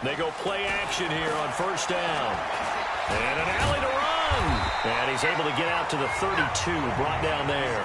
They go play action here on first down. And an alley to run. And he's able to get out to the 32, brought down there.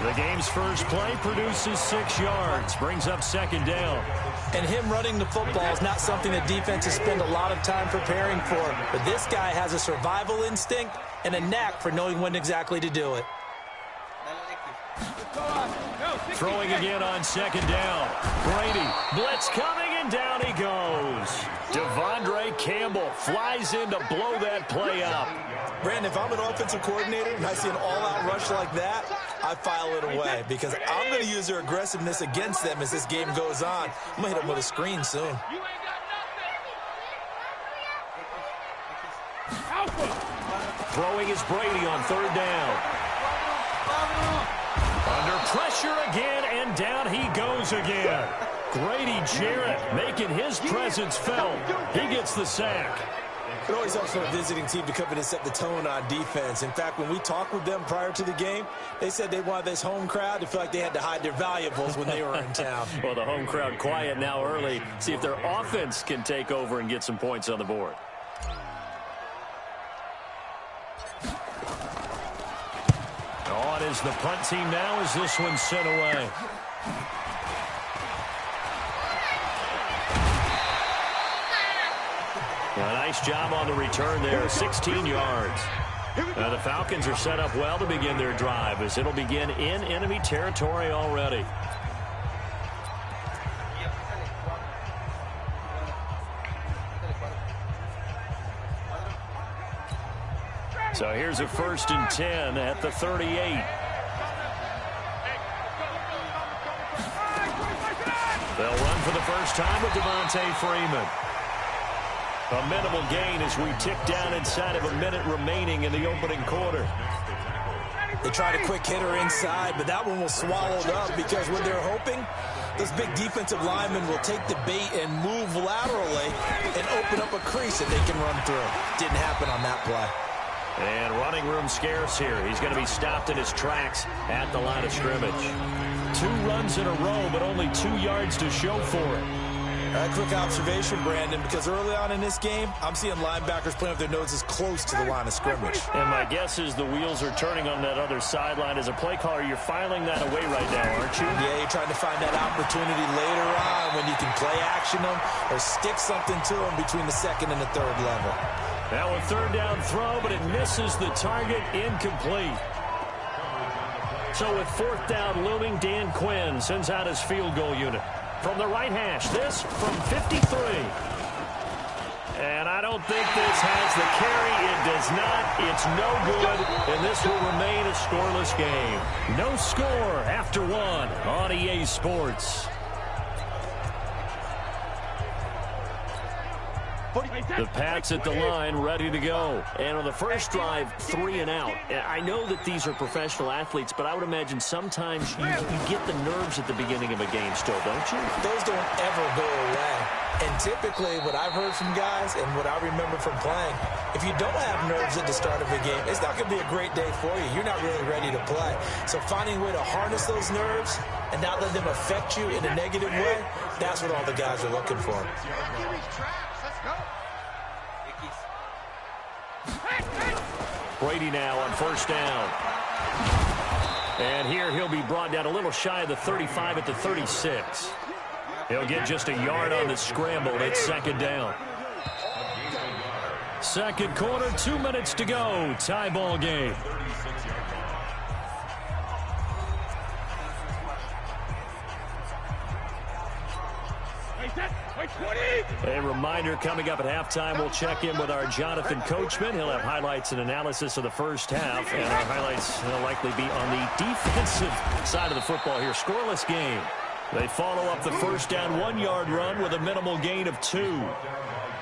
The game's first play produces 6 yards, brings up second down. And him running the football is not something that defenses spend a lot of time preparing for. But this guy has a survival instinct and a knack for knowing when exactly to do it. Throwing again on second down. Brady, blitz coming, and down he goes. Devondre Campbell flies in to blow that play up. Brandon, if I'm an offensive coordinator and I see an all-out rush like that, I file it away because I'm going to use their aggressiveness against them as this game goes on. I'm going to hit them with a screen soon. Throwing is Brady on third down. Under pressure again, and down he goes again. Grady Jarrett making his presence felt. He gets the sack. It always helps for a visiting team to come in and set the tone on defense. In fact, when we talked with them prior to the game, they said they wanted this home crowd to feel like they had to hide their valuables when they were in town. Well, the home crowd quiet now early. See if their offense can take over and get some points on the board. On is the punt team now as this one's sent away. A nice job on the return there, 16 yards. The Falcons are set up well to begin their drive as it'll begin in enemy territory already. So here's a 1st and 10 at the 38. They'll run for the first time with Devontae Freeman. A minimal gain as we tick down inside of a minute remaining in the opening quarter. They tried a quick hitter inside, but that one was swallowed up because what they're hoping, this big defensive lineman will take the bait and move laterally and open up a crease that they can run through. Didn't happen on that play. And running room scarce here. He's going to be stopped in his tracks at the line of scrimmage. 2 runs in a row, but only 2 yards to show for it. A quick observation, Brandon, because early on in this game, I'm seeing linebackers playing with their noses close to the line of scrimmage. And my guess is the wheels are turning on that other sideline. As a play caller, you're filing that away right now, aren't you? Yeah, you're trying to find that opportunity later on when you can play action them or stick something to them between the 2nd and the 3rd level. Now a 3rd down throw, but it misses the target, incomplete. So with 4th down looming, Dan Quinn sends out his field goal unit. From the right hash, this from 53. And I don't think this has the carry. It does not. It's no good, and this will remain a scoreless game. No score after 1 on EA Sports. The Pats at the line, ready to go. And on the first drive, 3 and out. I know that these are professional athletes, but I would imagine sometimes you get the nerves at the beginning of a game still, don't you? Those don't ever go away. And typically, what I've heard from guys and what I remember from playing, if you don't have nerves at the start of a game, it's not going to be a great day for you. You're not really ready to play. So finding a way to harness those nerves and not let them affect you in a negative way, that's what all the guys are looking for. Brady now on first down. And here he'll be brought down a little shy of the 35 at the 36. He'll get just a yard on the scramble. It's 2nd down. 2nd quarter, 2 minutes to go. Tie ball game. A reminder coming up at halftime, we'll check in with our Jonathan Coachman. He'll have highlights and analysis of the first half, and our highlights will likely be on the defensive side of the football here. Scoreless game. They follow up the first down 1-yard run with a minimal gain of 2.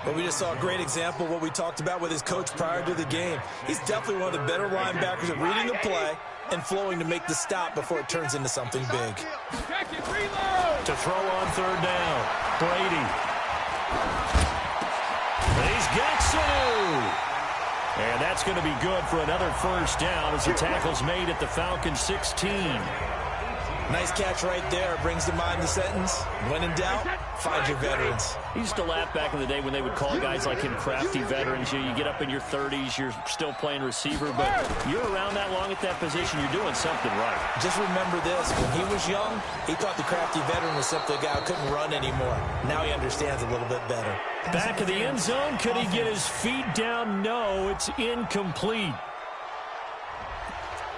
But we just saw a great example of what we talked about with his coach prior to the game. He's definitely one of the better linebackers at reading the play and flowing to make the stop before it turns into something big. To throw on 3rd down, Brady. He's got Sanu. And that's going to be good for another first down as the tackle's made at the Falcons 16. Nice catch right there. Brings to mind the sentence, when in doubt, find your veterans. He used to laugh back in the day when they would call guys like him crafty veterans. You get up in your 30s, you're still playing receiver, but you're around that long at that position, you're doing something right. Just remember this. When he was young, he thought the crafty veteran was simply a guy who couldn't run anymore. Now he understands a little bit better. Back of the end zone. Could he get his feet down? No, it's incomplete.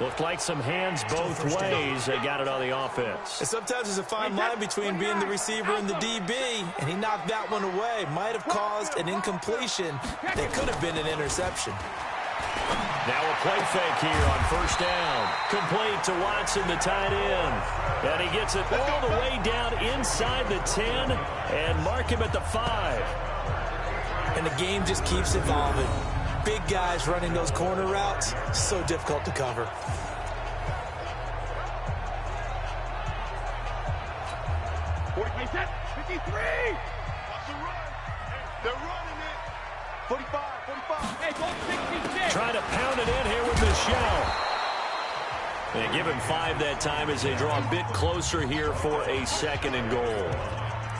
Looked like some hands both ways. They got it on the offense. And sometimes there's a fine line between being the receiver and the DB, and he knocked that one away. Might have caused an incompletion that could have been an interception. Now a play fake here on first down. Complete to Watson, the tight end. And he gets it all the way down inside the 10 and mark him at the 5. And the game just keeps evolving. Big guys running those corner routes, so difficult to cover. They're running it. 45. Hey, go 66. Trying to pound it in here with Michelle. They give him 5 that time as they draw a bit closer here for a second and goal.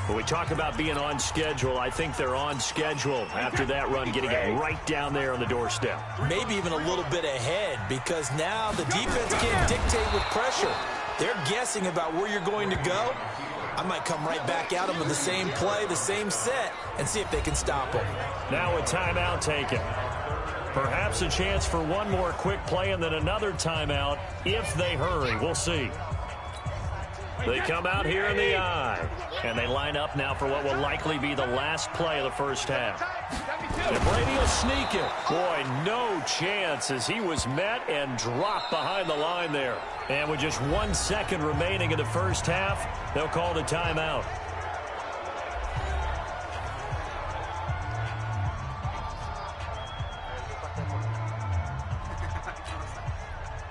When we talk about being on schedule, I think they're on schedule after that run, getting it right down there on the doorstep. Maybe even a little bit ahead, because now the defense can't dictate with pressure. They're guessing about where you're going to go. I might come right back at them with the same play, the same set, and see if they can stop them. Now a timeout taken. Perhaps a chance for one more quick play and then another timeout if they hurry. We'll see. They come out here in the eye, and they line up now for what will likely be the last play of the first half. And Brady will sneak it. Boy, no chance as he was met and dropped behind the line there. And with just 1 second remaining in the first half, they'll call the timeout.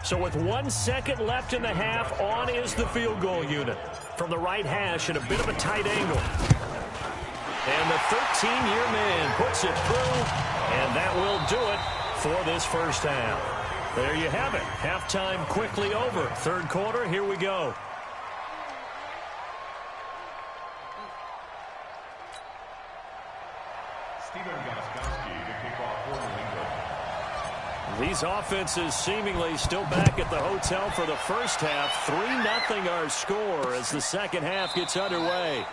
So with 1 second left in the half, on is the field goal unit. From the right hash at a bit of a tight angle. And the 13-year man puts it through, and that will do it for this first half. There you have it. Halftime quickly over. Third quarter, here we go. These offenses seemingly still back at the hotel for the first half. 3-0 our score as the second half gets underway.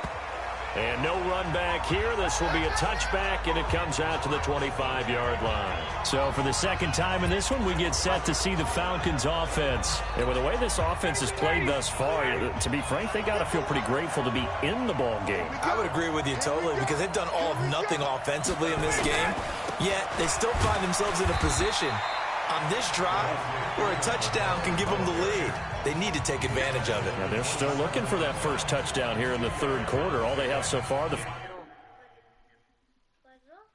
And no run back here. This will be a touchback, and it comes out to the 25-yard line. So for the second time in this one, we get set to see the Falcons offense. And with the way this offense has played thus far, to be frank, they got to feel pretty grateful to be in the ball game. I would agree with you totally, because they've done all of nothing offensively in this game, yet they still find themselves in a position on this drive where a touchdown can give them the lead. They need to take advantage of it. Yeah, they're still looking for that first touchdown here in the third quarter. All they have so far, the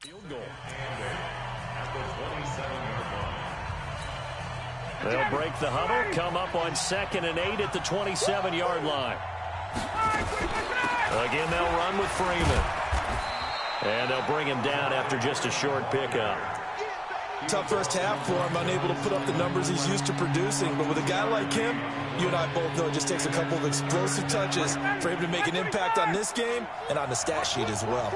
field goal. They'll break the huddle, come up on 2nd and 8 at the 27-yard line. Again, they'll run with Freeman. And they'll bring him down after just a short pickup. Tough first half for him, unable to put up the numbers he's used to producing. But with a guy like him, you and I both know it just takes a couple of explosive touches for him to make an impact on this game and on the stat sheet as well.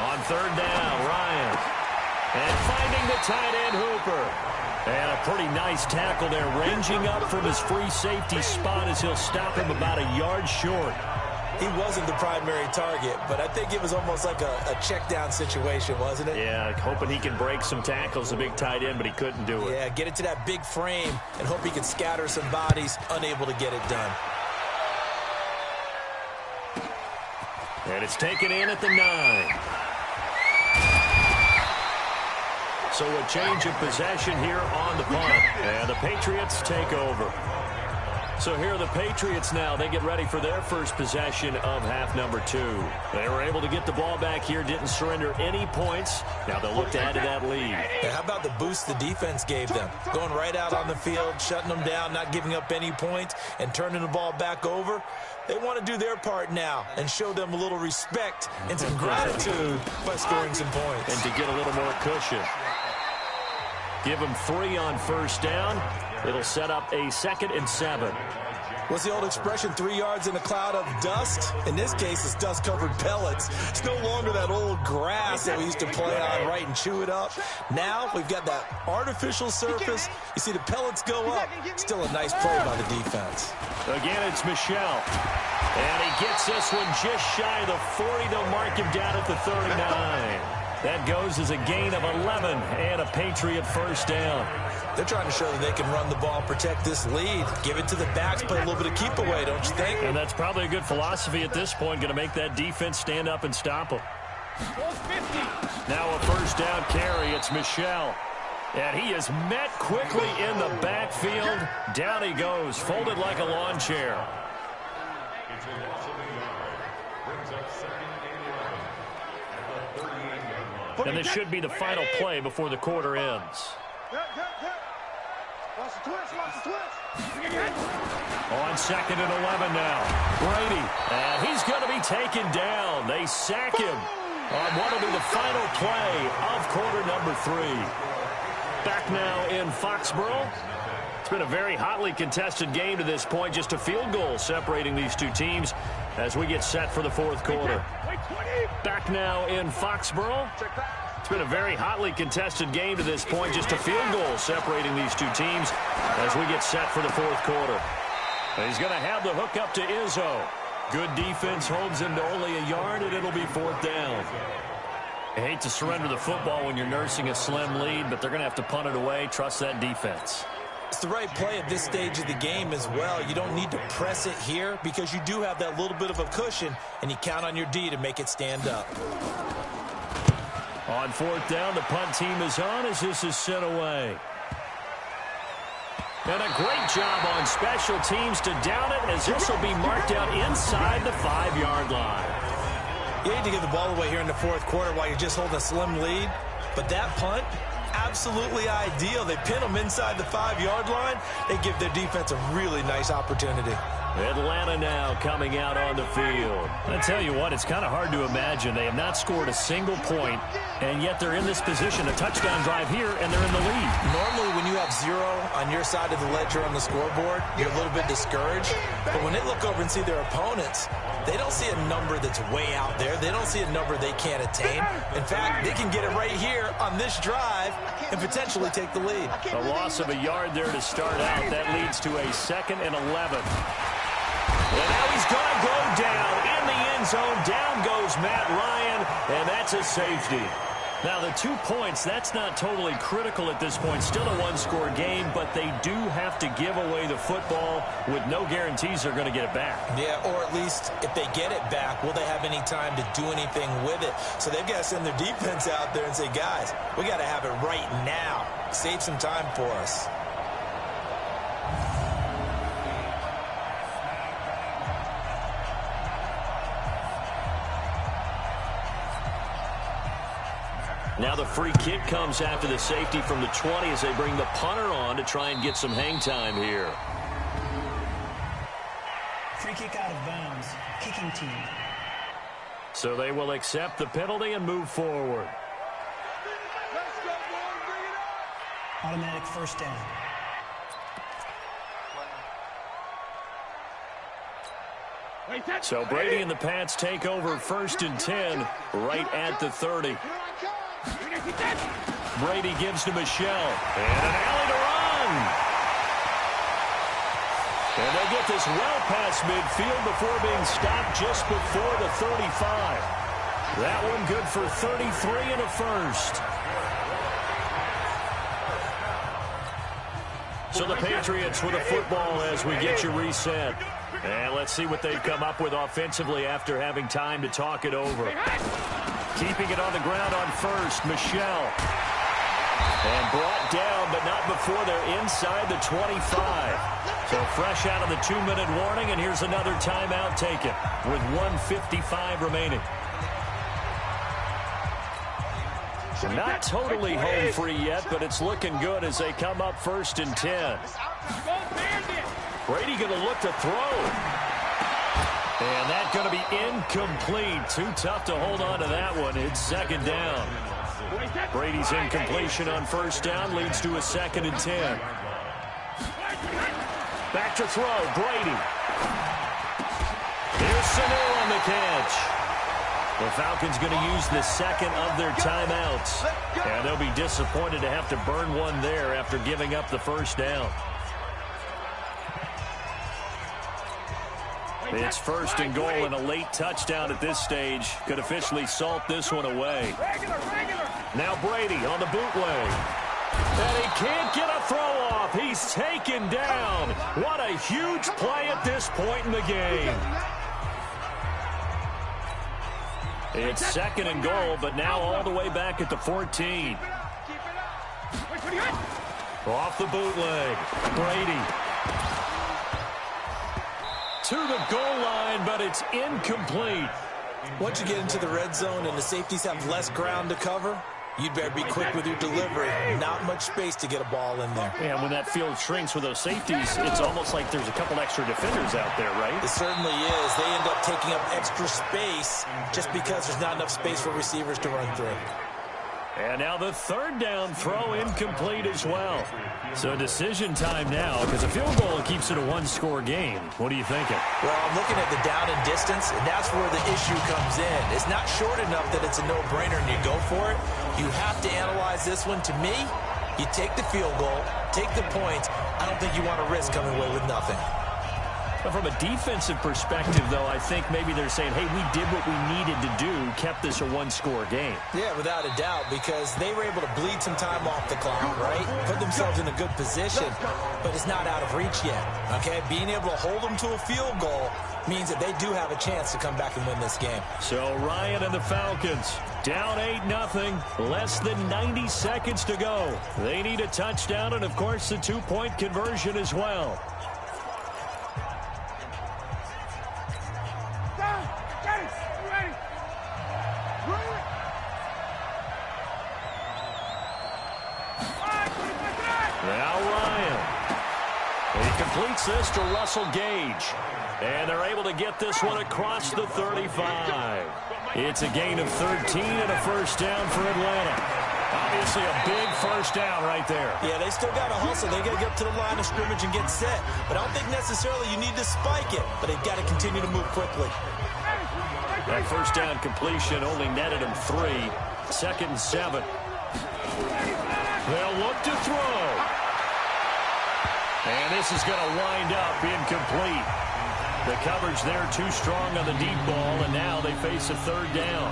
On third down, Ryan. And finding the tight end, Hooper. And a pretty nice tackle there, ranging up from his free safety spot as he'll stop him about a yard short. He wasn't the primary target, but I think it was almost like a check-down situation, wasn't it? Yeah, hoping he can break some tackles, the big tight end, but he couldn't do it. Yeah, get it to that big frame and hope he can scatter some bodies, unable to get it done. And it's taken in at the 9. So a change of possession here on the punt. And the Patriots take over. So here are the Patriots now. They get ready for their first possession of half number 2. They were able to get the ball back here, didn't surrender any points. Now they'll look to add to that lead. And how about the boost the defense gave them? Going right out on the field, shutting them down, not giving up any points, and turning the ball back over. They want to do their part now and show them a little respect and some gratitude by scoring some points. And to get a little more cushion. Give them 3 on first down. It'll set up a 2nd and 7. What's the old expression, 3 yards in a cloud of dust? In this case, it's dust-covered pellets. It's no longer that old grass that we used to play on, right, and chew it up. Now we've got that artificial surface. You see the pellets go up. Still a nice play by the defense. Again, it's Michel. And he gets this one just shy of the 40. They'll mark him down at the 39. That goes as a gain of 11 and a Patriot first down. They're trying to show that they can run the ball, protect this lead, give it to the backs, play a little bit of keep away, don't you think? And that's probably a good philosophy at this point, going to make that defense stand up and stop them. Now a first down carry. It's Michel. And he is met quickly in the backfield. Down he goes, folded like a lawn chair. And this should be the final play before the quarter ends. On 2nd and 11 now. Brady. And he's going to be taken down. They sack him on what will be the final play of quarter number 3. Back now in Foxborough. It's been a very hotly contested game to this point. Just a field goal separating these two teams as we get set for the 4th quarter. Back now in Foxborough. It's been a very hotly contested game to this point. Just a field goal separating these two teams as we get set for the 4th quarter. And he's going to have the hook up to Izzo. Good defense holds him to only a yard, and it'll be 4th down. I hate to surrender the football when you're nursing a slim lead, but they're going to have to punt it away. Trust that defense. It's the right play at this stage of the game as well. You don't need to press it here because you do have that little bit of a cushion, and you count on your D to make it stand up. On 4th down, the punt team is on as this is sent away. And a great job on special teams to down it as this will be marked out inside the 5-yard line. You hate to give the ball away here in the 4th quarter while you're just holding a slim lead, but that punt, absolutely ideal. They pin them inside the 5-yard line. They give their defense a really nice opportunity. Atlanta now coming out on the field. I tell you what, it's kind of hard to imagine. They have not scored a single point, and yet they're in this position, a touchdown drive here, and they're in the lead. Normally, when you have 0 on your side of the ledger on the scoreboard, you're a little bit discouraged. But when they look over and see their opponents, they don't see a number that's way out there. They don't see a number they can't attain. In fact, they can get it right here on this drive and potentially take the lead. A loss of a yard there to start out. That leads to a 2nd and 11. And now he's going to go down in the end zone. Down goes Matt Ryan, and that's a safety. Now, the 2 points, that's not totally critical at this point. Still a one-score game, but they do have to give away the football with no guarantees they're going to get it back. Yeah, or at least if they get it back, will they have any time to do anything with it? So they've got to send their defense out there and say, guys, we got to have it right now. Save some time for us. Now the free kick comes after the safety from the 20 as they bring the punter on to try and get some hang time here. Free kick out of bounds. Kicking team. So they will accept the penalty and move forward. Automatic first down. So Brady and the Pats take over 1st and 10 right at the 30. Brady gives to Michel. And an alley to run. And they'll get this well past midfield before being stopped just before the 35. That one good for 33 and a first. So the Patriots with a football as we get you reset. And let's see what they've come up with offensively after having time to talk it over. Keeping it on the ground on first, Michel. And brought down, but not before they're inside the 25. So fresh out of the 2-minute warning, and here's another timeout taken with 1:55 remaining. Not totally home free yet, but it's looking good as they come up 1st and 10. Brady going to look to throw. And that's going to be incomplete. Too tough to hold on to that one. It's 2nd down. Brady's incompletion on 1st down leads to a 2nd and 10. Back to throw, Brady. Here's Sanu on the catch. The Falcons going to use the second of their timeouts. And they'll be disappointed to have to burn one there after giving up the first down. It's first and goal, and a late touchdown at this stage could officially salt this one away. Now Brady on the bootleg. And he can't get a throw off. He's taken down. What a huge play at this point in the game. It's second and goal, but now all the way back at the 14. Off the bootleg. Brady. To the goal line, but it's incomplete. Once you get into the red zone and the safeties have less ground to cover, you'd better be quick with your delivery. Not much space to get a ball in there. And when that field shrinks with those safeties, it's almost like there's a couple extra defenders out there, right? It certainly is. They end up taking up extra space just because there's not enough space for receivers to run through. And now the third down throw incomplete as well. So decision time now, because a field goal keeps it a one-score game. What are you thinking? Well, I'm looking at the down and distance, and that's where the issue comes in. It's not short enough that it's a no-brainer and you go for it. You have to analyze this one. To me, you take the field goal, take the points. I don't think you want to risk coming away with nothing. But from a defensive perspective, though, I think maybe they're saying, hey, we did what we needed to do, kept this a one-score game. Yeah, without a doubt, because they were able to bleed some time off the clock, right? Put themselves in a good position, but it's not out of reach yet, okay? Being able to hold them to a field goal means that they do have a chance to come back and win this game. So Ryan and the Falcons down 8-0, less than 90 seconds to go. They need a touchdown and, of course, the two-point conversion as well. Completes this to Russell Gage. And they're able to get this one across the 35. It's a gain of 13 and a first down for Atlanta. Obviously a big first down right there. Yeah, they still got to hustle. They got to get up to the line of scrimmage and get set. But I don't think necessarily you need to spike it. But they've got to continue to move quickly. That first down completion only netted them 3. Second and 7. They'll look to throw. And this is going to wind up incomplete. The coverage there too strong on the deep ball, and now they face a third down.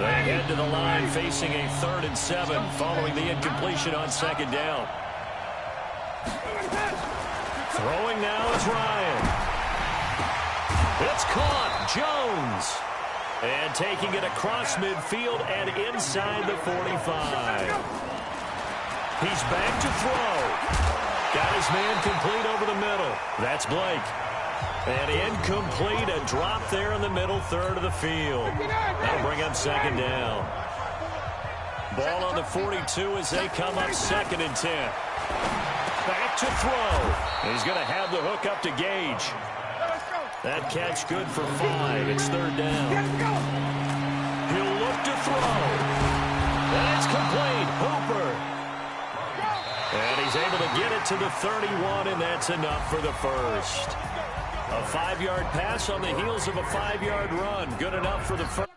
They head to the line facing a 3rd and 7 following the incompletion on second down. Throwing now is Ryan. It's caught. Jones. And taking it across midfield and inside the 45. He's back to throw. Got his man complete over the middle. That's Blake. And incomplete, a drop there in the middle third of the field. That'll bring up second down. Ball on the 42 as they come up 2nd and 10. Back to throw. He's going to have the hook up to Gage. That catch good for 5. It's 3rd down. He'll look to throw. And it's complete. Hooper. And he's able to get it to the 31, and that's enough for the first. A 5-yard pass on the heels of a 5-yard run. Good enough for the first.